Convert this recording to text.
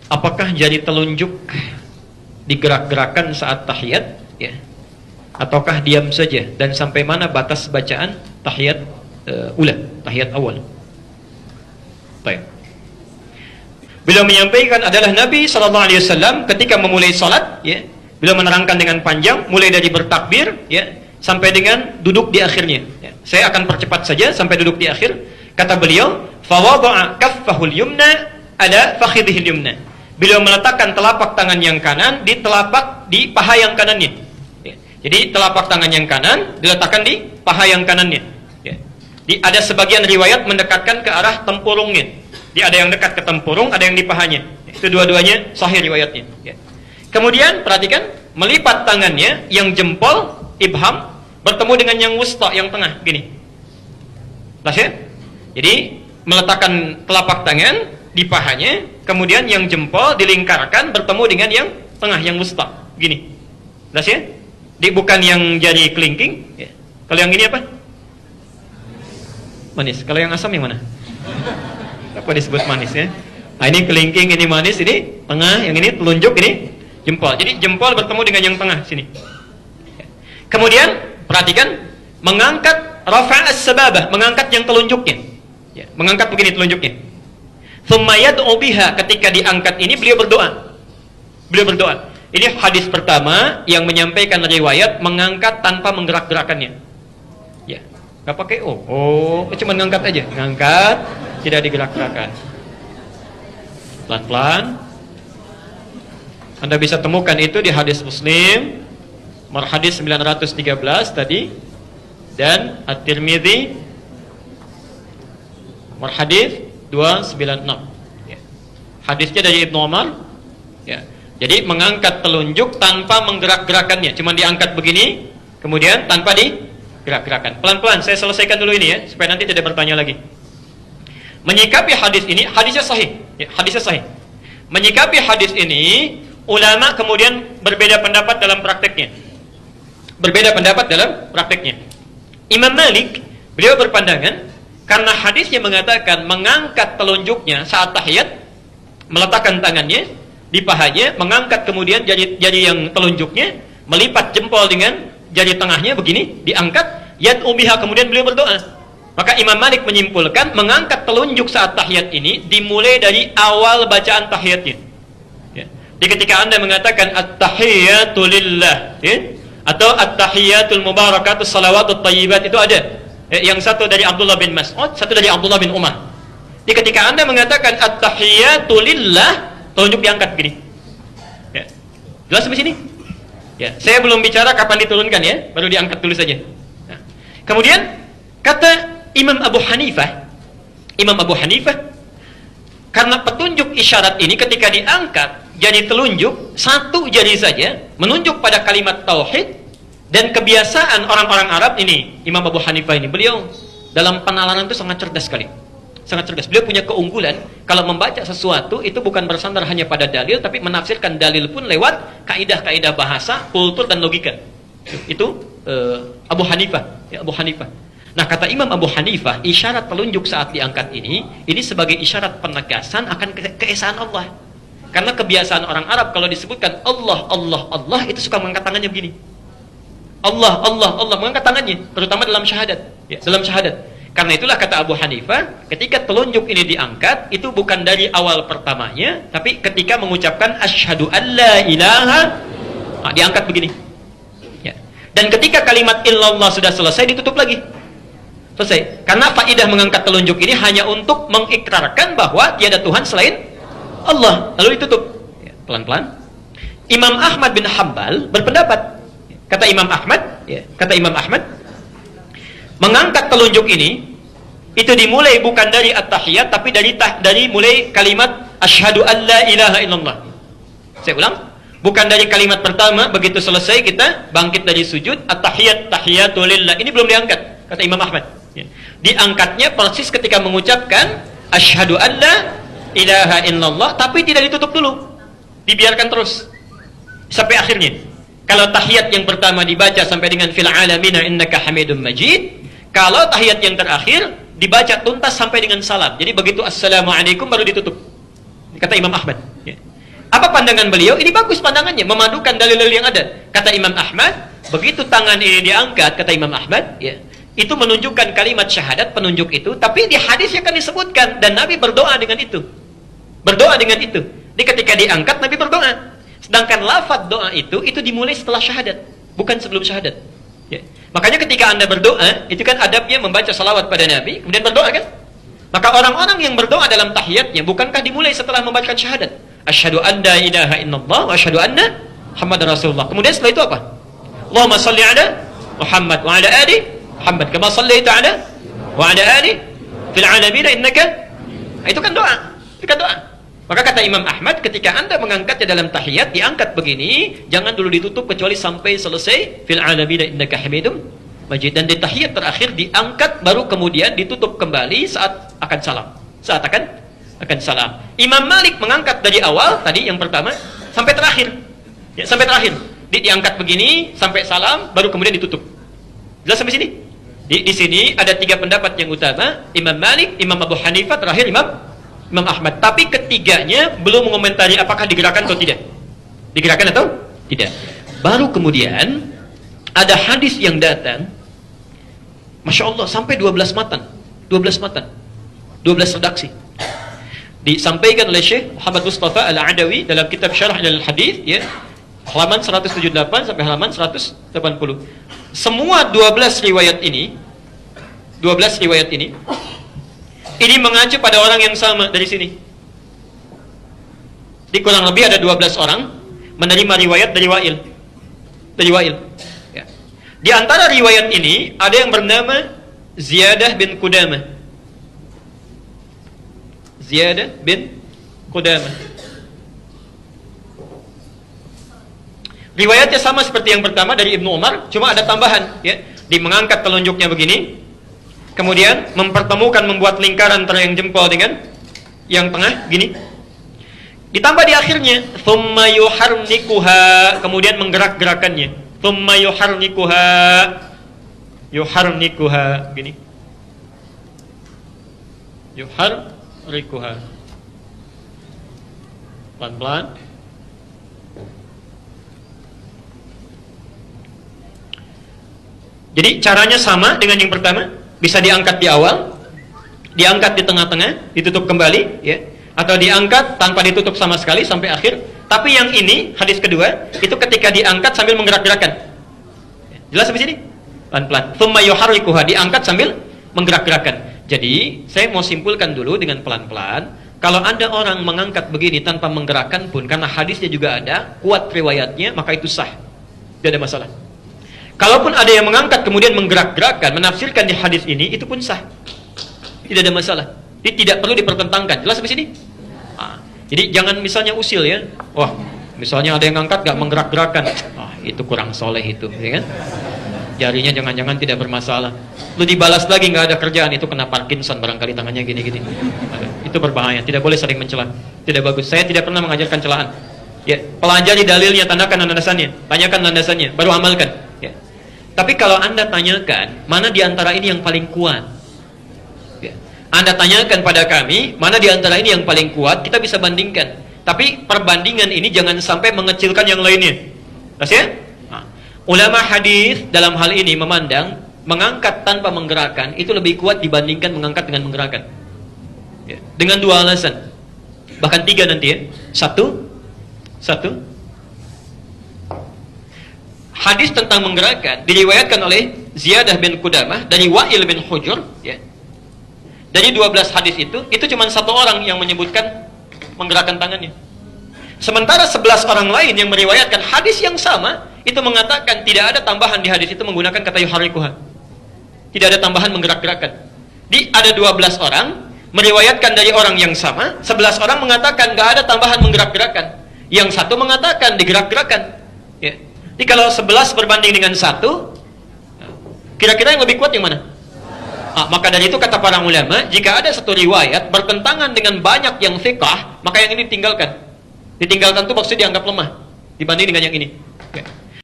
apakah jari telunjuk digerak-gerakan saat tahiyat, ya, ataukah diam saja, dan sampai mana batas bacaan tahiyat tahiyat awal? Baik. Beliau menyampaikan adalah Nabi SAW ketika memulai salat, ya, beliau menerangkan dengan panjang, mulai dari bertakbir, ya, sampai dengan duduk di akhirnya. Ya. Saya akan percepat saja sampai duduk di akhir. Kata beliau, "Fawada'a kaffahul yumna ala fakhidhil yumna." Beliau meletakkan telapak tangan yang kanan di paha yang kanannya. Ya. Jadi telapak tangan yang kanan diletakkan di paha yang kanannya. Ya. Ada sebagian riwayat mendekatkan ke arah tempurungnya. Ada yang dekat ke tempurung, ada yang di pahanya. Itu dua-duanya sahih riwayatnya. Ya. Kemudian perhatikan, melipat tangannya yang jempol ibham bertemu dengan yang wusta yang tengah gini. Jelas ya? Jadi meletakkan telapak tangan di pahanya, kemudian yang jempol dilingkarkan bertemu dengan yang tengah yang wusta gini. Jelas ya? Bukan yang jari kelingking, ya. Kalau yang ini apa? Manis. Kalau yang asam yang mana? Apa disebut manis ya? Nah, ini kelingking, ini manis, ini tengah, yang ini telunjuk, ini jempol. Jadi jempol bertemu dengan yang tengah sini. Kemudian perhatikan, mengangkat rafa' as-sababah, mengangkat yang telunjuknya. Ya, mengangkat begini telunjuknya. Tsumma yad'u biha, ketika diangkat ini beliau berdoa. Beliau berdoa. Ini hadis pertama yang menyampaikan riwayat mengangkat tanpa menggerak-gerakannya. Ya, enggak pakai cuma ngangkat aja, ngangkat, tidak digerak-gerakan. Pelan-pelan. Anda bisa temukan itu di hadis Muslim, hadis 913 tadi, dan At-Tirmidzi hadis 296. Ya. Hadisnya dari Ibnu Umar. Ya. Jadi mengangkat telunjuk tanpa menggerak-gerakannya, cuma diangkat begini, kemudian tanpa digerak-gerakan. Pelan-pelan, saya selesaikan dulu ini ya, supaya nanti tidak bertanya lagi. Menyikapi hadis ini, hadisnya sahih. Ya, hadisnya sahih. Menyikapi hadis ini, ulama kemudian berbeda pendapat dalam prakteknya. Berbeda pendapat dalam prakteknya. Imam Malik, beliau berpandangan, karena hadisnya mengatakan mengangkat telunjuknya saat tahiyat, meletakkan tangannya di pahanya, mengangkat kemudian jari yang telunjuknya, melipat jempol dengan jari tengahnya begini, diangkat, yad'u biha, kemudian beliau berdoa. Maka Imam Malik menyimpulkan mengangkat telunjuk saat tahiyat ini dimulai dari awal bacaan tahiyatnya. Ya. Jadi ketika Anda mengatakan at-tahiyatu lillah, ya, atau at-tahiyatul mubarakatus salawatut thayyibat, itu ada. Yang satu dari Abdullah bin Mas'ud, satu dari Abdullah bin Umar. Jadi ketika Anda mengatakan at-tahiyatu lillah, telunjuk diangkat begini. Ya. Jelas sampai sini? Ya, saya belum bicara kapan diturunkan ya, baru diangkat dulu saja. Nah. Kemudian kata Imam Abu Hanifah, karena petunjuk isyarat ini ketika diangkat jadi telunjuk, satu jari saja menunjuk pada kalimat tauhid, dan kebiasaan orang-orang Arab ini, Imam Abu Hanifah ini, beliau dalam penalaran itu sangat cerdas sekali. Sangat cerdas. Beliau punya keunggulan, kalau membaca sesuatu itu bukan bersandar hanya pada dalil, tapi menafsirkan dalil pun lewat kaidah-kaidah bahasa, kultur, dan logika. Itu Abu Hanifah, ya, Abu Hanifah. Nah, kata Imam Abu Hanifah, isyarat telunjuk saat diangkat ini sebagai isyarat penegasan akan keesaan Allah. Karena kebiasaan orang Arab kalau disebutkan Allah, Allah, Allah, itu suka mengangkat tangannya begini. Allah, Allah, Allah, mengangkat tangannya, terutama dalam syahadat. Ya, dalam syahadat. Karena itulah kata Abu Hanifah, ketika telunjuk ini diangkat, itu bukan dari awal pertamanya, tapi ketika mengucapkan asyhadu alla ilaha, diangkat begini. Ya. Dan ketika kalimat illallah sudah selesai, ditutup lagi. Selesai. Karena faidah mengangkat telunjuk ini hanya untuk mengikrarkan bahwa tiada Tuhan selain Allah. Lalu ditutup. Ya, pelan-pelan. Imam Ahmad bin Hanbal berpendapat. Kata Imam Ahmad, mengangkat telunjuk ini itu dimulai bukan dari at-tahiyat, tapi dari mulai kalimat asyhadu alla ilaha illallah. Saya ulang. Bukan dari kalimat pertama, begitu selesai kita bangkit dari sujud, at-tahiyat tahiyatu lillah. Ini belum diangkat, kata Imam Ahmad. Ya. Diangkatnya persis ketika mengucapkan asyhadu alla ilaha illallah, tapi tidak ditutup dulu, dibiarkan terus sampai akhirnya. Kalau tahiyat yang pertama dibaca sampai dengan fil alamina innaka hamidum majid, kalau tahiyat yang terakhir dibaca tuntas sampai dengan salam. Jadi begitu assalamualaikum baru ditutup, kata Imam Ahmad. Ya. Apa pandangan beliau? Ini bagus pandangannya, memadukan dalil-dalil yang ada. Kata Imam Ahmad, begitu tangan ini diangkat, kata Imam Ahmad, ya, itu menunjukkan kalimat syahadat, penunjuk itu, tapi di hadisnya kan disebutkan, dan Nabi berdoa dengan itu. Berdoa dengan itu. Jadi ketika diangkat, Nabi berdoa. Sedangkan lafaz doa itu dimulai setelah syahadat, bukan sebelum syahadat. Ya. Makanya ketika Anda berdoa, itu kan adabnya membaca salawat pada Nabi, kemudian berdoa kan? Maka orang-orang yang berdoa dalam tahiyatnya, bukankah dimulai setelah membacakan syahadat? Asyhadu an la ilaha illallah wa asyhadu anna Muhammadar Rasulullah. Kemudian setelah itu apa? Allahumma salli ala Muhammad wa ala ali Muhammad kama sallaita ala wa ala ali fil alamin innaka. Itu kan doa. Itu kan doa. Maka kata Imam Ahmad, ketika Anda mengangkatnya dalam tahiyat, diangkat begini, jangan dulu ditutup kecuali sampai selesai fil alamin innaka hamidum majid, dan di tahiyat terakhir diangkat baru kemudian ditutup kembali saat akan salam. Saat akan salam. Imam Malik mengangkat dari awal tadi yang pertama sampai terakhir. Ya, sampai terakhir. Diangkat begini sampai salam baru kemudian ditutup. Jelas sampai sini? Di sini ada 3 pendapat yang utama, Imam Malik, Imam Abu Hanifah, terakhir Imam Ahmad. Tapi ketiganya belum mengomentari apakah digerakkan atau tidak. Digerakkan atau tidak. Baru kemudian ada hadis yang datang, Masya Allah, sampai 12 matan. 12 matan. 12 redaksi. Disampaikan oleh Syekh Muhammad Mustafa Al-Adawi dalam kitab Syarah Al-Hadis, ya, halaman 178 sampai halaman 180. Semua 12 riwayat ini mengacu pada orang yang sama dari sini. Di kurang lebih ada 12 orang menerima riwayat dari Wa'il. Ya. Di antara riwayat ini ada yang bernama Ziyadah bin Qudamah. Ziyadah bin Qudamah. Riwayatnya sama seperti yang pertama dari Ibnu Umar, cuma ada tambahan, ya. Dia mengangkat telunjuknya begini, kemudian membuat lingkaran antara yang jempol dengan yang tengah gini. Ditambah di akhirnya, thumma yuharnikuha, kemudian menggerak-gerakannya. Thumma yuharnikuha gini. Yuharnikuha. Pelan-pelan. Jadi caranya sama dengan yang pertama, bisa diangkat di awal, diangkat di tengah-tengah, ditutup kembali, ya, atau diangkat tanpa ditutup sama sekali sampai akhir. Tapi yang ini, hadis kedua, itu ketika diangkat sambil menggerak-gerakan. Jelas sampai sini? Pelan-pelan. Tsumma yuharrikuha, diangkat sambil menggerak-gerakan. Jadi, saya mau simpulkan dulu dengan pelan-pelan. Kalau ada orang mengangkat begini tanpa menggerakkan pun, karena hadisnya juga ada, kuat riwayatnya, maka itu sah. Tidak ada masalah. Kalaupun ada yang mengangkat kemudian menggerak-gerakkan, menafsirkan di hadis ini, itu pun sah. Tidak ada masalah. Ini tidak perlu dipertentangkan. Jelas sampai sini? Jadi jangan misalnya usil, ya. Wah, misalnya ada yang ngangkat gak menggerak-gerakkan. Itu kurang soleh itu, ya kan? Jarinya jangan-jangan tidak bermasalah. Lu dibalas lagi gak ada kerjaan, itu kena Parkinson barangkali tangannya gini-gini. Itu berbahaya. Tidak boleh saling mencela. Tidak bagus. Saya tidak pernah mengajarkan celaan. Ya, pelajari dalilnya, tandakan landasannya, tanyakan landasannya, baru amalkan. Ya. Tapi kalau Anda tanyakan, mana di antara ini yang paling kuat? Ya. Anda tanyakan pada kami, mana di antara ini yang paling kuat, kita bisa bandingkan. Tapi perbandingan ini jangan sampai mengecilkan yang lainnya. Terus ya? Ulama hadis dalam hal ini memandang mengangkat tanpa menggerakkan itu lebih kuat dibandingkan mengangkat dengan menggerakkan. Ya. Dengan 2 alasan. Bahkan 3 nanti, ya. Satu. Hadis tentang menggerakkan diriwayatkan oleh Ziyadah bin Qudamah dari Wa'il bin Hujur, ya. Dari 12 hadis itu cuma 1 orang yang menyebutkan menggerakkan tangannya. Sementara 11 orang lain yang meriwayatkan hadis yang sama itu mengatakan tidak ada tambahan di hadis itu menggunakan kata yuharikuha. Tidak ada tambahan menggerak-gerakkan. Ada 12 orang meriwayatkan dari orang yang sama, 11 orang mengatakan enggak ada tambahan menggerak-gerakkan. Yang 1 mengatakan digerak-gerakkan. Ya. Jadi kalau 11 berbanding dengan 1, kira-kira yang lebih kuat yang mana? Maka dari itu kata para ulama, jika ada satu riwayat bertentangan dengan banyak yang thiqah, maka yang ini ditinggalkan. Ditinggalkan itu maksudnya dianggap lemah dibanding dengan yang ini. Ya.